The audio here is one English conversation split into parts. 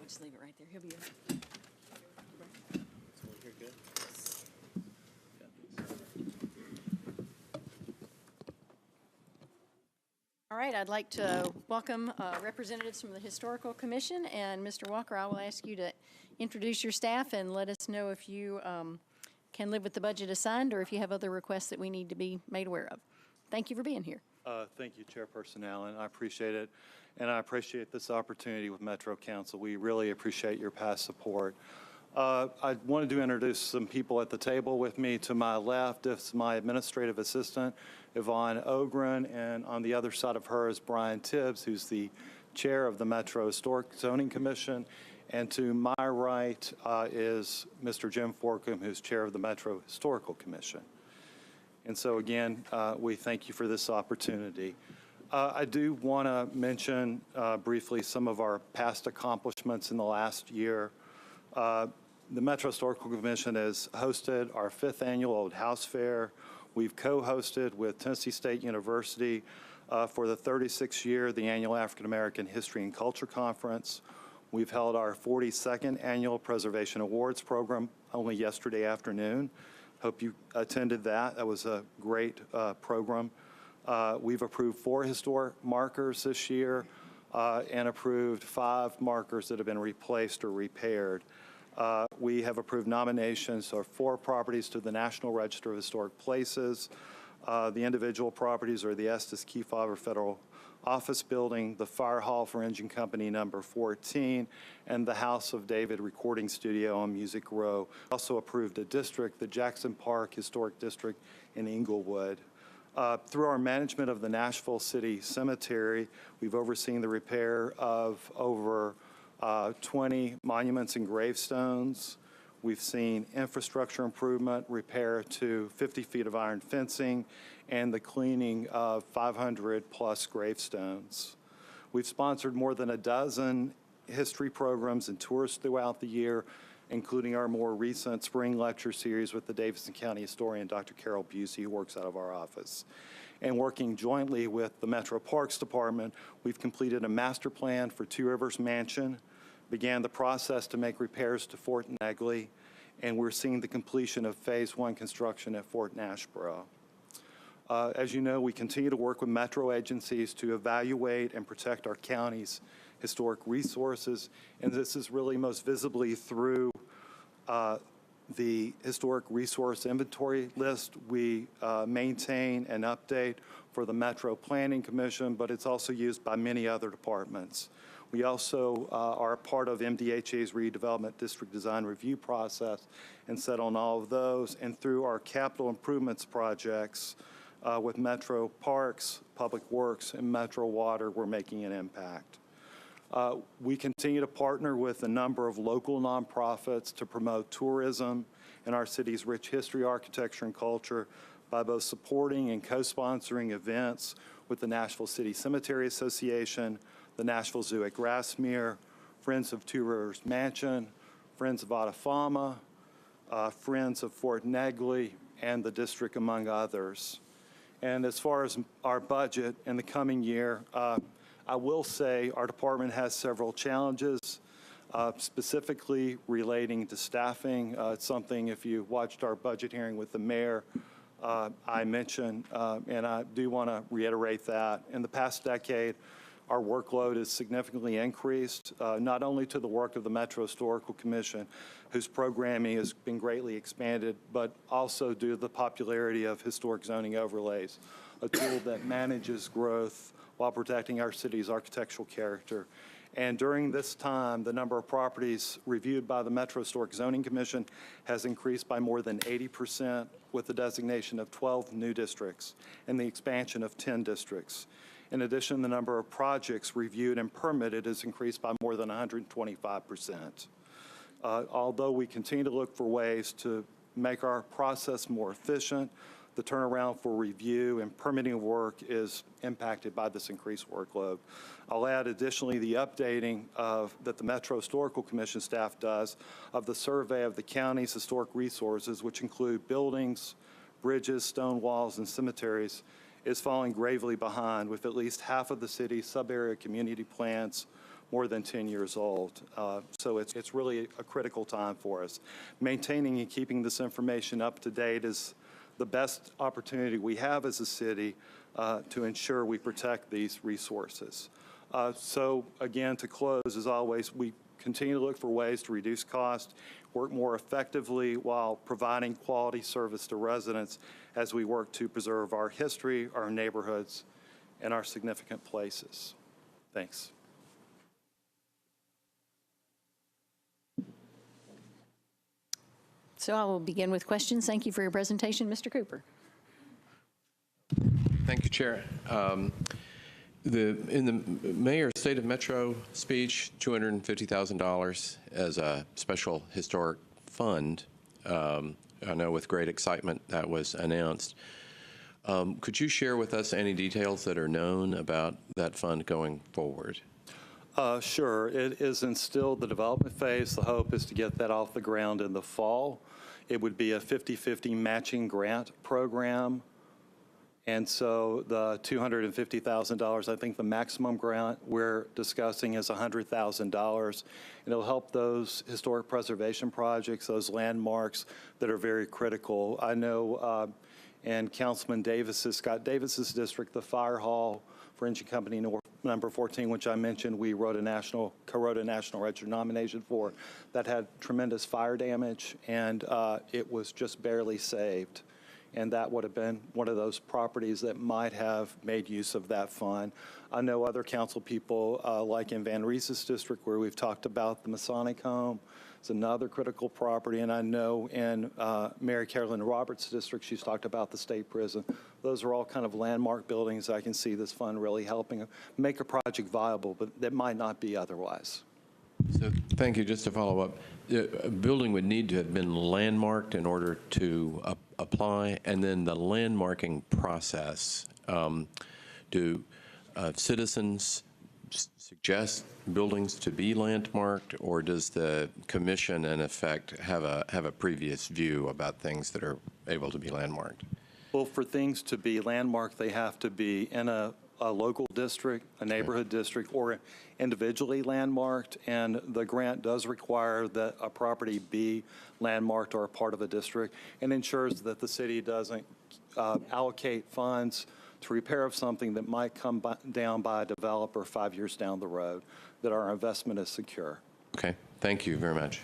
Just leave it right there. He'll be. All right, I'd like to welcome representatives from the Historical Commission. And Mr. Walker, I will ask you to introduce your staff and let us know if you can live with the budget assigned or if you have other requests that we need to be made aware of. Thank you for being here. Thank you, Chairperson Allen. I appreciate it. And I appreciate this opportunity with Metro Council. We really appreciate your past support. I wanted to introduce some people at the table with me. To my left is my administrative assistant, Yvonne Ogren, and on the other side of her is Brian Tibbs, who's the chair of the Metro Historic Zoning Commission. And to my right is Mr. Jim Forkham, who's chair of the Metro Historical Commission. And so again, we thank you for this opportunity. I do want to mention briefly some of our past accomplishments in the last year. The Metro Historical Commission has hosted our 5th annual Old House Fair. We've co-hosted with Tennessee State University for the 36th year the annual African American History and Culture Conference. We've held our 42nd annual Preservation Awards program only yesterday afternoon. Hope you attended that. That was a great program. We've approved 4 historic markers this year and approved 5 markers that have been replaced or repaired. We have approved nominations for 4 properties to the National Register of Historic Places. The individual properties are the Estes Kefauver Federal Office Building, the Fire Hall for Engine Company number 14, and the House of David Recording Studio on Music Row. Also approved a district, the Jackson Park Historic District in Inglewood. Through our management of the Nashville City Cemetery, we've overseen the repair of over 20 monuments and gravestones. We've seen infrastructure improvement, repair to 50 feet of iron fencing, and the cleaning of 500 plus gravestones. We've sponsored more than a dozen history programs and tours throughout the year, including our more recent spring lecture series with the Davidson County historian, Dr. Carol Busey, who works out of our office. And working jointly with the Metro Parks Department, we've completed a master plan for Two Rivers Mansion, began the process to make repairs to Fort Negley, and we're seeing the completion of Phase 1 construction at Fort Nashborough. As you know, we continue to work with Metro agencies to evaluate and protect our county's historic resources, and this is really most visibly through the historic resource inventory list we maintain and update for the Metro Planning Commission, but it's also used by many other departments. We also are part of MDHA's redevelopment district design review process and set on all of those, and through our capital improvements projects with Metro Parks, Public Works, and Metro Water, we're making an impact. We continue to partner with a number of local nonprofits to promote tourism in our city's rich history, architecture, and culture by both supporting and co-sponsoring events with the Nashville City Cemetery Association, the Nashville Zoo at Grassmere, Friends of Two Rivers Mansion, Friends of Atafama, Friends of Fort Negley, and the district, among others. And as far as our budget in the coming year, I will say our department has several challenges, specifically relating to staffing. It's something, if you watched our budget hearing with the mayor, I mentioned, and I do want to reiterate that. In the past decade, our workload has significantly increased, not only to the work of the Metro Historical Commission, whose programming has been greatly expanded, but also due to the popularity of historic zoning overlays, a tool that manages growth while protecting our city's architectural character. And during this time, the number of properties reviewed by the Metro Historic Zoning Commission has increased by more than 80%, with the designation of 12 new districts and the expansion of 10 districts. In addition, the number of projects reviewed and permitted has increased by more than 125%. Although we continue to look for ways to make our process more efficient, the turnaround for review and permitting work is impacted by this increased workload. I'll add additionally the updating that the Metro Historical Commission staff does of the survey of the county's historic resources, which include buildings, bridges, stone walls, and cemeteries, is falling gravely behind, with at least half of the city's sub-area community plans more than 10 years old. So it's really a critical time for us. Maintaining and keeping this information up to date is the best opportunity we have as a city to ensure we protect these resources. So again, to close, as always, we continue to look for ways to reduce cost, work more effectively while providing quality service to residents as we work to preserve our history, our neighborhoods, and our significant places. Thanks. So I will begin with questions. Thank you for your presentation, Mr. Cooper. Thank you, Chair. In the mayor's State of Metro speech, $250,000 as a special historic fund. I know with great excitement that was announced. Could you share with us any details that are known about that fund going forward? Sure. It is in still the development phase. The hope is to get that off the ground in the fall. It would be a 50-50 matching grant program. And so the $250,000, I think the maximum grant we're discussing is $100,000. And it'll help those historic preservation projects, those landmarks that are very critical. I know in Councilman Scott Davis's district, the Fire Hall for Engine Company number 14, which I mentioned, we co-wrote a national register nomination for, that had tremendous fire damage, and it was just barely saved. And that would have been one of those properties that might have made use of that fund. I know other council people, like in Van Reese's district, where we've talked about the Masonic home. It's another critical property. And I know in Mary Carolyn Roberts' district, she's talked about the state prison. Those are all kind of landmark buildings. I can see this fund really helping make a project viable, but that might not be otherwise. So, thank you. Just to follow up, a building would need to have been landmarked in order to apply, and then the landmarking process. Do citizens suggest buildings to be landmarked, or does the commission, in effect, have a previous view about things that are able to be landmarked? Well, for things to be landmarked, they have to be in a local district, a neighborhood district, or individually landmarked, and the grant does require that a property be landmarked or a part of a district, and ensures that the city doesn't allocate funds to repair of something that might come down by a developer 5 years down the road, that our investment is secure. Okay, thank you very much.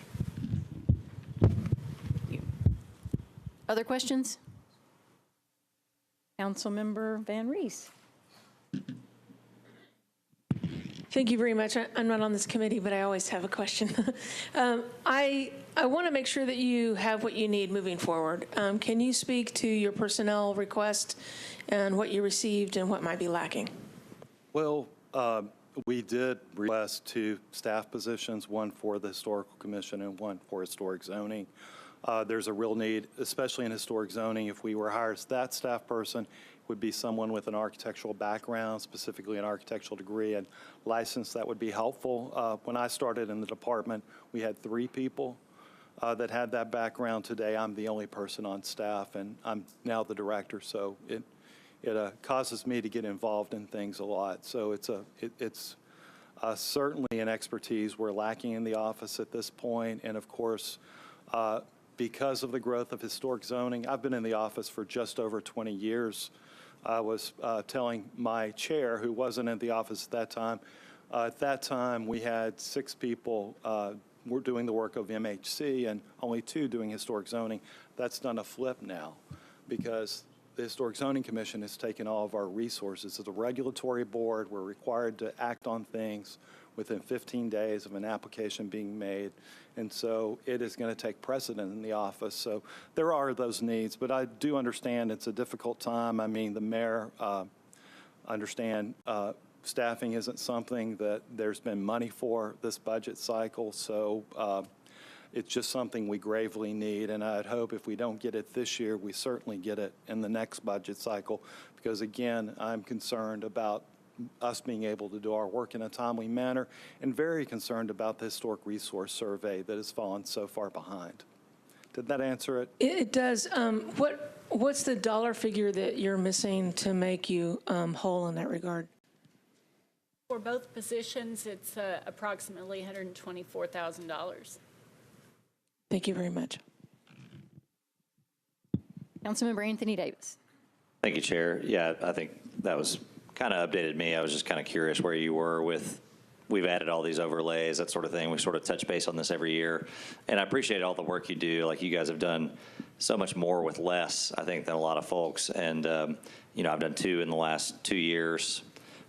Other questions? Councilmember Van Rees. Thank you very much. I'm not on this committee, but I always have a question. I want to make sure that you have what you need moving forward. Can you speak to your personnel request and what you received and what might be lacking? Well, we did request 2 staff positions, one for the Historical Commission and one for historic zoning. There's a real need, especially in historic zoning. If we were to hire that staff person, would be someone with an architectural background, specifically an architectural degree and license. That would be helpful. When I started in the department, we had 3 people that had that background. Today, I'm the only person on staff, and I'm now the director, so it causes me to get involved in things a lot. So it's certainly an expertise we're lacking in the office at this point, and of course, because of the growth of historic zoning, I've been in the office for just over 20 years. I was telling my chair, who wasn't in the office at that time we had 6 people were doing the work of MHC and only 2 doing historic zoning. That's done a flip now, because the Historic Zoning Commission has taken all of our resources. As a regulatory board, we're required to act on things within 15 days of an application being made. And so it is going to take precedent in the office. So there are those needs, but I do understand it's a difficult time. I mean, the mayor understand staffing isn't something that there's been money for this budget cycle. So it's just something we gravely need. And I'd hope if we don't get it this year, we certainly get it in the next budget cycle. Because again, I'm concerned about us being able to do our work in a timely manner, and very concerned about the historic resource survey that has fallen so far behind. Did that answer it? It does. What's the dollar figure that you're missing to make you whole in that regard? For both positions, it's approximately $124,000. Thank you very much. Councilmember Anthony Davis. Thank you, Chair. Yeah, I think that was kind of updated me. I was just kind of curious where you were with, we've added all these overlays, that sort of thing. We sort of touch base on this every year. And I appreciate all the work you do. Like, you guys have done so much more with less, I think, than a lot of folks. And, you know, I've done 2 in the last 2 years,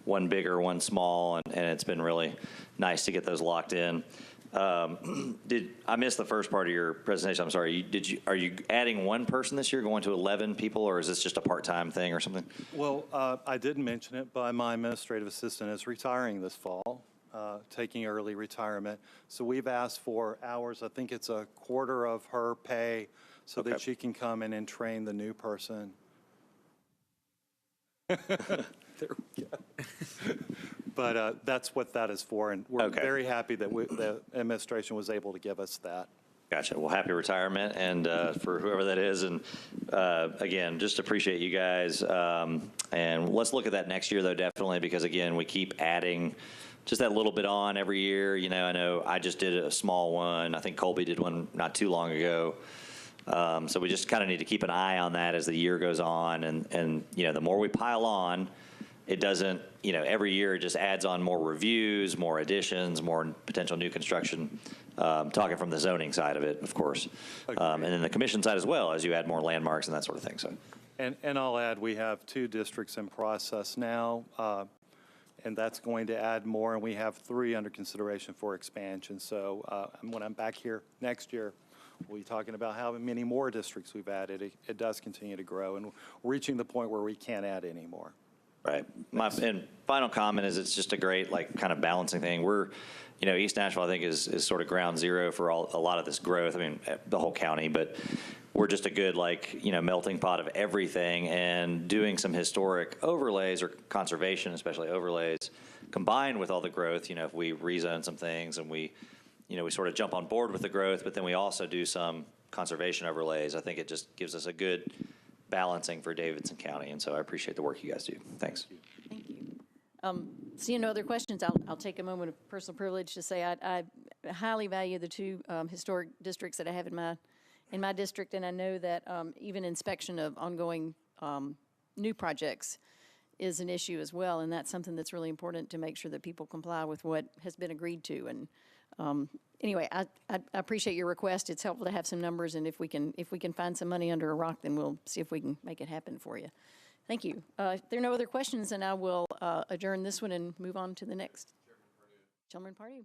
one bigger, one small, and it's been really nice to get those locked in. I missed the first part of your presentation? I'm sorry. Are you adding one person this year, going to 11 people, or is this just a part-time thing or something? Well, I didn't mention it, but my administrative assistant is retiring this fall, taking early retirement. So we've asked for hours. I think it's a quarter of her pay so that she can come in and train the new person. There we go. But that's what that is for, and we're very happy that the administration was able to give us that. Gotcha. Well, happy retirement, and for whoever that is. And again, just appreciate you guys. And let's look at that next year, though, definitely, because again, we keep adding just that little bit on every year. You know, I know I just did a small one. I think Colby did one not too long ago. So we just kind of need to keep an eye on that as the year goes on. And you know, the more we pile on, it doesn't, you know, every year it just adds on more reviews, more additions, more potential new construction, talking from the zoning side of it, of course. And then the commission side as well, as you add more landmarks and that sort of thing. So, And I'll add, we have 2 districts in process now, and that's going to add more, and we have 3 under consideration for expansion. So when I'm back here next year, we'll be talking about how many more districts we've added. It does continue to grow, and we're reaching the point where we can't add any more. right. My final comment is it's just a great, like, kind of balancing thing. We're, you know, East Nashville, I think, is sort of ground zero for a lot of this growth. I mean, the whole county, but we're just a good, like, you know, melting pot of everything, and doing some historic overlays or conservation, especially overlays, combined with all the growth. You know, if we rezone some things and we, you know, we sort of jump on board with the growth, but then we also do some conservation overlays, I think it just gives us a good balancing for Davidson County. And so I appreciate the work you guys do. Thanks. Thank you. Seeing no other questions, I'll take a moment of personal privilege to say I highly value the 2 historic districts that I have in my district, and I know that even inspection of ongoing new projects is an issue as well, and that's something that's really important to make sure that people comply with what has been agreed to. And anyway, I appreciate your request. It's helpful to have some numbers, and if we can find some money under a rock, then we'll see if we can make it happen for you. Thank you. If there are no other questions, then I will adjourn this one and move on to the next. Chairman Pardue.